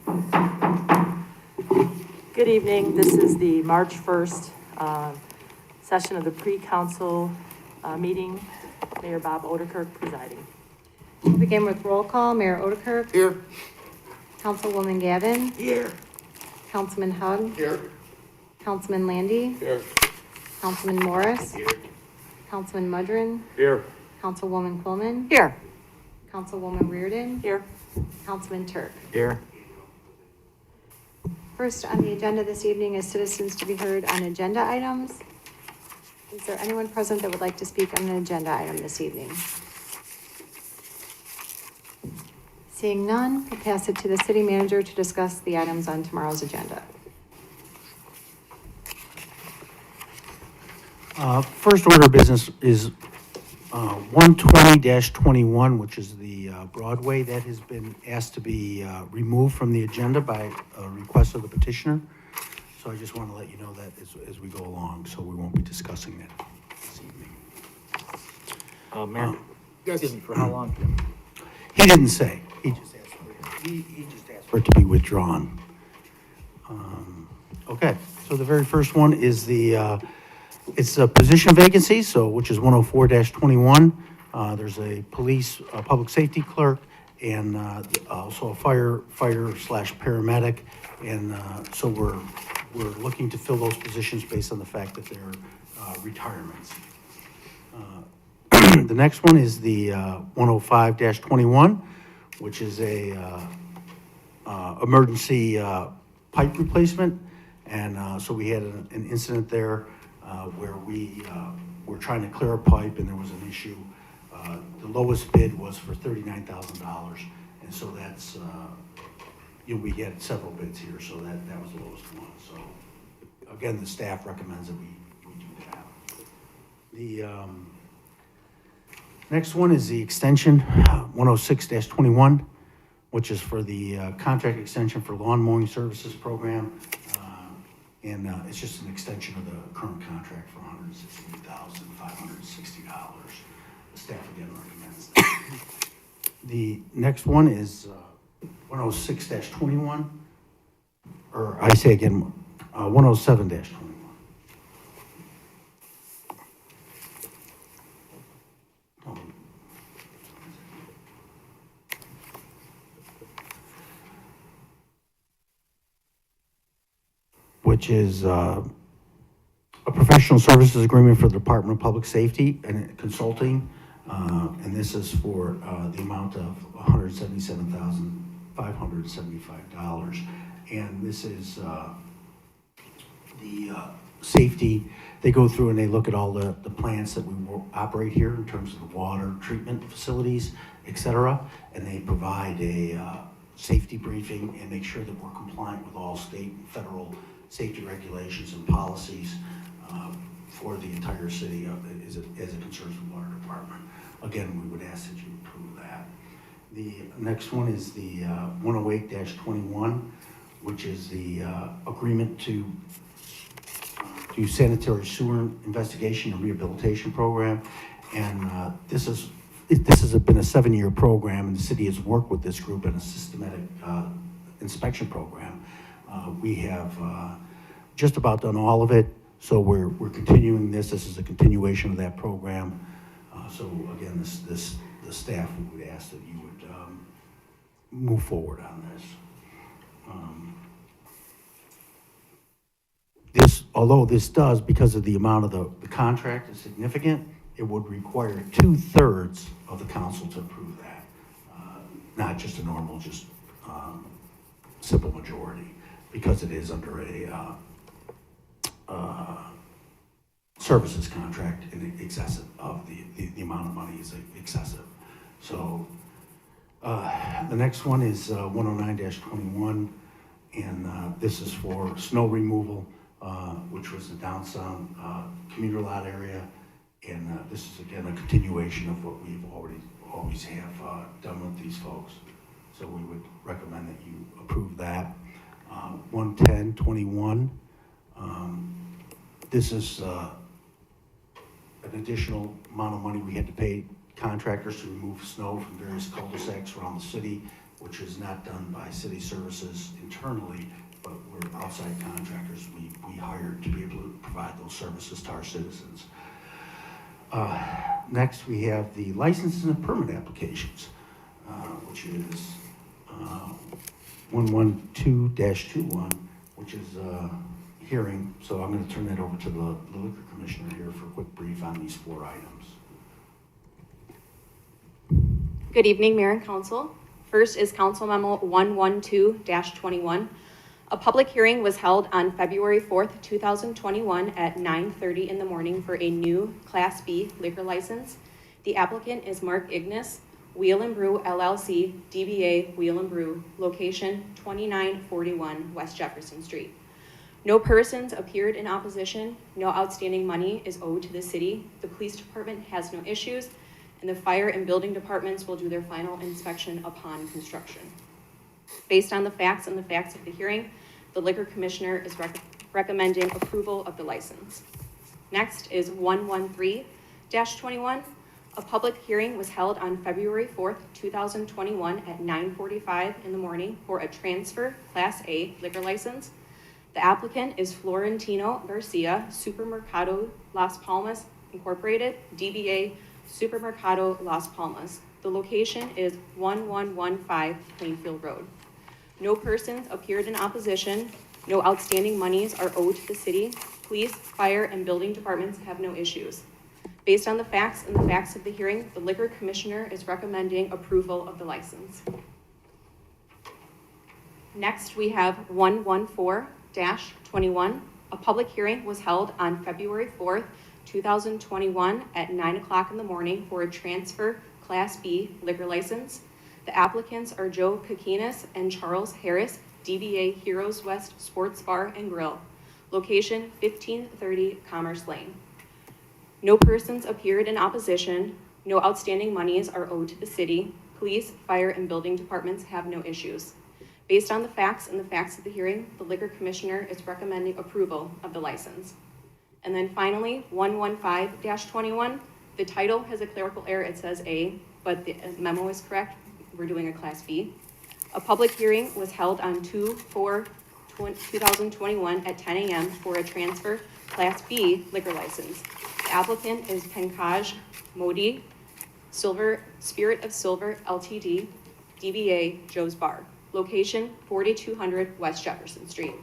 Good evening. This is the March 1st session of the pre-council meeting. Mayor Bob Odenkirk presiding. We'll begin with roll call. Mayor Odenkirk. Here. Councilwoman Gavin. Here. Councilman Hug. Here. Councilman Landy. Here. Councilman Morris. Here. Councilman Mudrin. Here. Councilwoman Coleman. Here. Councilwoman Reardon. Here. Councilman Turk. Here. First on the agenda this evening is citizens to be heard on agenda items. Is there anyone present that would like to speak on an agenda item this evening? Seeing none, we'll pass it to the city manager to discuss the items on tomorrow's agenda. First order of business is 120-21, which is the Broadway that has been asked to be removed from the agenda by a request of the petitioner. So I just want to let you know that as we go along, so we won't be discussing that this evening. Mayor, excuse me, for how long, Jim? He didn't say. He just asked for it. He just asked for it to be withdrawn. Okay, so the very first one is it's a position vacancy, so which is 104-21. There's a police, public safety clerk, and also a fire/paramedic, and so we're looking to fill those positions based on the fact that they're retirements. The next one is the 105-21, which is a emergency pipe replacement, and so we had an incident there where we were trying to clear a pipe and there was an issue. The lowest bid was for $39,000, and so that's, we had several bids here, so that was the lowest one. So again, the staff recommends that we do that. The next one is the extension, 106-21, which is for the contract extension for lawn mowing services program. And it's just an extension of the current contract for $168,560. The staff again recommends that. The next one is 106-21, or I say again, 107-21. Which is a professional services agreement for the Department of Public Safety and Consulting. And this is for the amount of $177,575. And this is the safety. They go through and they look at all the plants that we will operate here in terms of the water treatment facilities, et cetera. And they provide a safety briefing and make sure that we're compliant with all state and federal safety regulations and policies for the entire city as it concerns the water department. Again, we would ask that you approve that. The next one is the 108-21, which is the agreement to do sanitary sewer investigation and rehabilitation program. And this has been a 7-year program, and the city has worked with this group in a systematic inspection program. We have just about done all of it, so we're continuing this. This is a continuation of that program. So again, the staff would ask that you would move forward on this. Although this does, because of the amount of the contract is significant, it would require 2/3 of the council to approve that, not just a normal, simple majority, because it is under a services contract and excessive of the amount of money is excessive. So the next one is 109-21, and this is for snow removal, which was the downtown commuter lot area, and this is again a continuation of what we've always have done with these folks. So we would recommend that you approve that. 110-21. This is an additional amount of money we had to pay contractors to remove snow from various cul-de-sacs around the city. which is not done by city services internally, but we're outside contractors we hired to be able to provide those services to our citizens. Next, we have the licenses and permit applications, which is 112-21, which is hearing. So I'm going to turn that over to the liquor commissioner here for a quick brief on these 4 items. Good evening, Mayor and Council. First is Council Memo 112-21. A public hearing was held on February 4th, 2021 at 9:30 in the morning for a new Class B liquor license. The applicant is Mark Ignis, Wheel and Brew LLC, DBA Wheel and Brew, location 2941 West Jefferson Street. No persons appeared in opposition. No outstanding money is owed to the city. The police department has no issues, and the fire and building departments will do their final inspection upon construction. Based on the facts and the facts of the hearing, the liquor commissioner is recommending approval of the license. Next is 113-21. A public hearing was held on February 4th, 2021 at 9:45 in the morning for a transfer Class A liquor license. The applicant is Florentino Garcia, Supermercado Las Palmas Incorporated, DBA Supermercado Las Palmas. The location is 1115 Plainfield Road. No persons appeared in opposition. No outstanding monies are owed to the city. Police, fire, and building departments have no issues. Based on the facts and the facts of the hearing, the liquor commissioner is recommending approval of the license. Next, we have 114-21. A public hearing was held on February 4th, 2021 at 9 o'clock in the morning for a transfer Class B liquor license. The applicants are Joe Kakinis and Charles Harris, DBA Heroes West Sports Bar and Grill, location 1530 Commerce Lane. No persons appeared in opposition. No outstanding monies are owed to the city. Police, fire, and building departments have no issues. Based on the facts and the facts of the hearing, the liquor commissioner is recommending approval of the license. And then finally, 115-21. The title has a clerical error. It says A, but the memo is correct. We're doing a Class B. A public hearing was held on 2/4/2021 at 10 a.m. for a transfer Class B liquor license. The applicant is Pankaj Modi, Spirit of Silver Ltd, DBA Joe's Bar, location 4200 West Jefferson Street.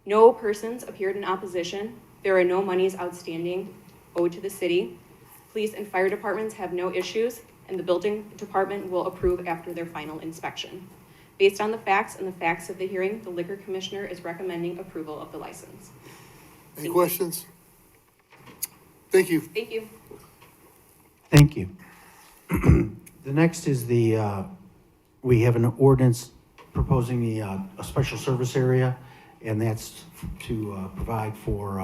No persons appeared in opposition. There are no monies outstanding owed to the city. Police and fire departments have no issues, and the building department will approve after their final inspection. Based on the facts and the facts of the hearing, the liquor commissioner is recommending approval of the license. Any questions? Thank you. Thank you. Thank you. The next is we have an ordinance proposing a special service area, and that's to provide for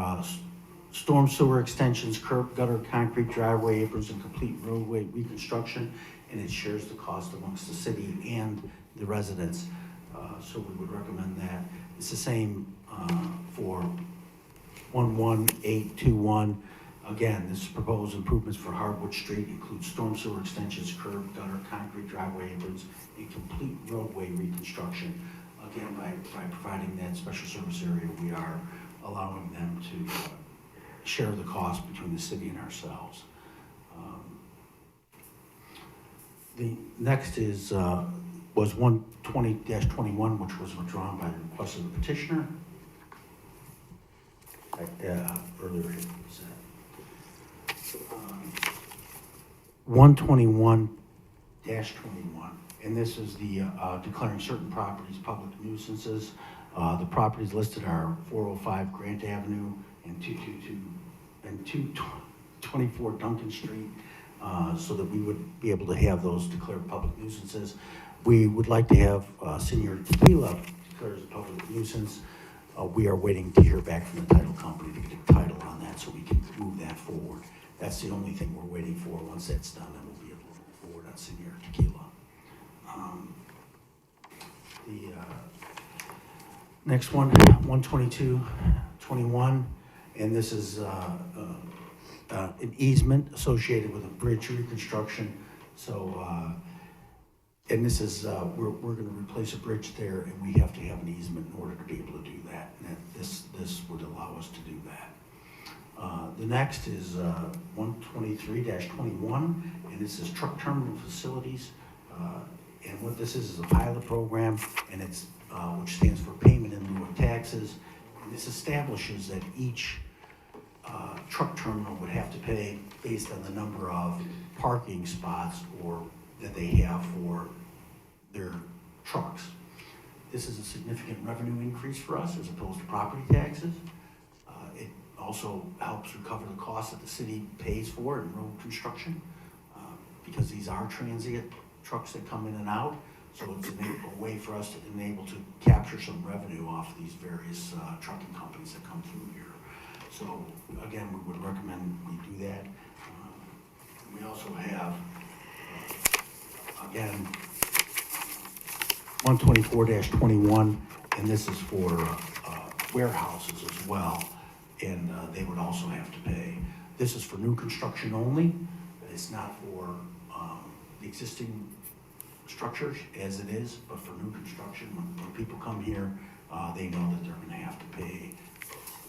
storm sewer extensions, curb, gutter, concrete, driveway aprons, and complete roadway reconstruction, and it shares the cost amongst the city and the residents. So we would recommend that. It's the same for 11821. Again, this proposed improvements for Hardwood Street include storm sewer extensions, curb, gutter, concrete, driveway aprons, and complete roadway reconstruction. Again, by providing that special service area, we are allowing them to share the cost between the city and ourselves. The next was 120-21, which was withdrawn by the request of the petitioner. Earlier it was 121-21, and this is the declaring certain properties public nuisances. The properties listed are 405 Grant Avenue and 224 Duncan Street, so that we would be able to have those declared public nuisances. We would like to have Senior Tequila declared as a public nuisance. We are waiting to hear back from the title company to get a title on that so we can move that forward. That's the only thing we're waiting for. Once that's done, then we'll be able to move forward on Senior Tequila. The next one, 122-21, and this is an easement associated with a bridge reconstruction. So And this is, we're gonna replace a bridge there, and we have to have an easement in order to be able to do that. And this would allow us to do that. The next is 123-21, and this is truck terminal facilities. And what this is a pilot program, and it's which stands for payment in lieu of taxes. And this establishes that each truck terminal would have to pay based on the number of parking spots or that they have for their trucks. This is a significant revenue increase for us as opposed to property taxes. It also helps recover the costs that the city pays for in road construction because these are transient trucks that come in and out. So it's a way for us to enable to capture some revenue off these various trucking companies that come through here. So again, we would recommend we do that. We also have, again, 124-21, and this is for warehouses as well, and they would also have to pay. This is for new construction only. It's not for the existing structures as it is, but for new construction, when people come here, they know that they're gonna have to pay.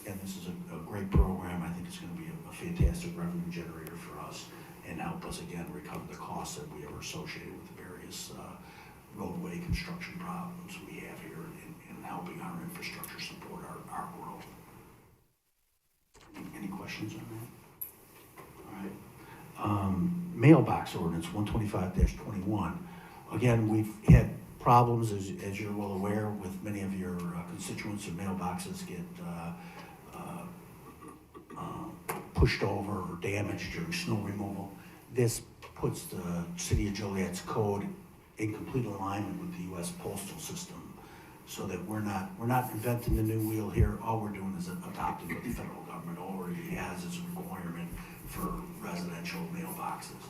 And this is a great program. I think it's gonna be a fantastic revenue generator for us and help us again recover the costs that we are associated with the various roadway construction problems we have here in helping our infrastructure support our growth. Any questions on that? All right. Mailbox ordinance 125-21. Again, we've had problems, as you're well aware, with many of your constituents. Your mailboxes get pushed over or damaged during snow removal. This puts the city of Joliet's code in complete alignment with the U.S. postal system, so that we're not inventing the new wheel here. All we're doing is adopting what the federal government already has as a requirement for residential mailboxes,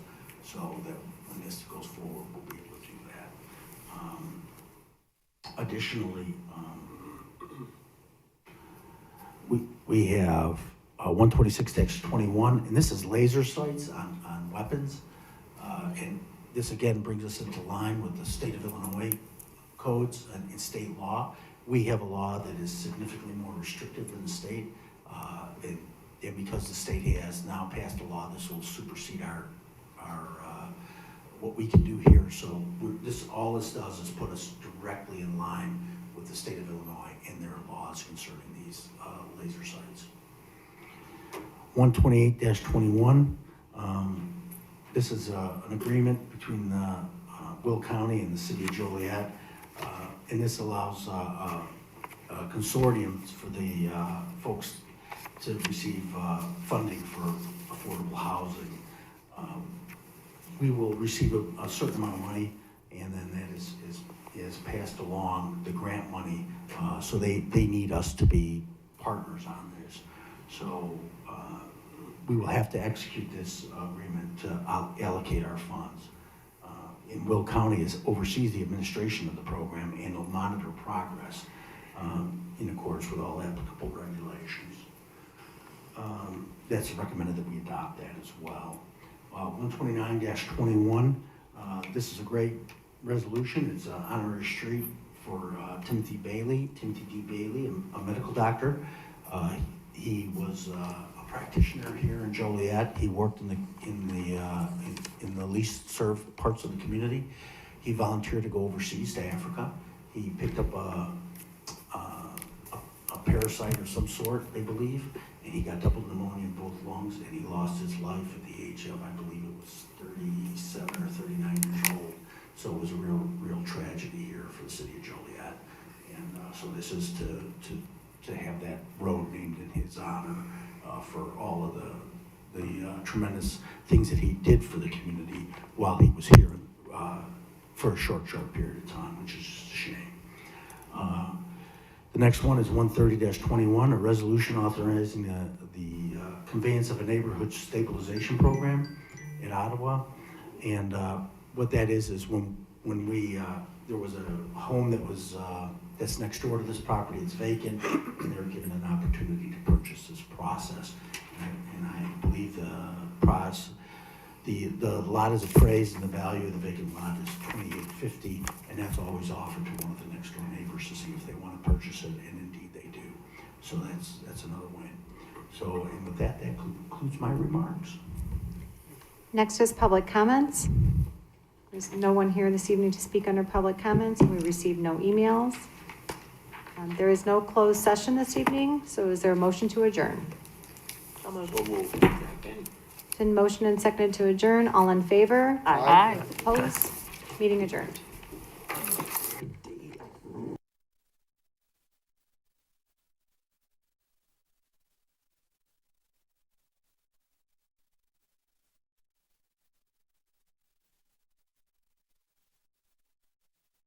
so that when this goes forward, we'll be able to do that. Additionally, we have 126-21, and this is laser sights on weapons. And this again brings us into line with the state of Illinois codes and state law. We have a law that is significantly more restrictive than the state. And because the state has now passed a law, this will supersede our what we can do here. So all this does is put us directly in line with the state of Illinois and their laws concerning these laser sights. 128-21. This is an agreement between Will County and the city of Joliet, and this allows consortiums for the folks to receive funding for affordable housing. We will receive a certain amount of money, and then that is passed along, the grant money, so they need us to be partners on this. So we will have to execute this agreement to allocate our funds. And Will County oversees the administration of the program and will monitor progress in accordance with all applicable regulations. That's recommended that we adopt that as well. 129-21, this is a great resolution. It's an honorary street for Timothy D. Bailey, a medical doctor. He was a practitioner here in Joliet. He worked in the least served parts of the community. He volunteered to go overseas to Africa. He picked up a parasite of some sort, they believe, and he got double pneumonia in both lungs, and he lost his life at the age of, I believe it was 37 or 39 years old. So it was a real tragedy here for the city of Joliet. And so this is to have that road named in his honor for all of the tremendous things that he did for the community while he was here for a short period of time, which is just a shame. The next one is 130-21, a resolution authorizing the conveyance of a neighborhood stabilization program in Ottawa. And what that is when we, there was a home that was, that's next door to this property, it's vacant, and they were given an opportunity to purchase this process. And I believe the The lot is appraised and the value of the vacant lot is $28.50, and that's always offered to one of the next door neighbors to see if they want to purchase it, and indeed they do. So that's another win. So, and with that concludes my remarks. Next is public comments. There's no one here this evening to speak under public comments, and we received no emails. There is no closed session this evening, so is there a motion to adjourn? Been motion and seconded to adjourn. All in favor? Aye. Opposed? Meeting adjourned.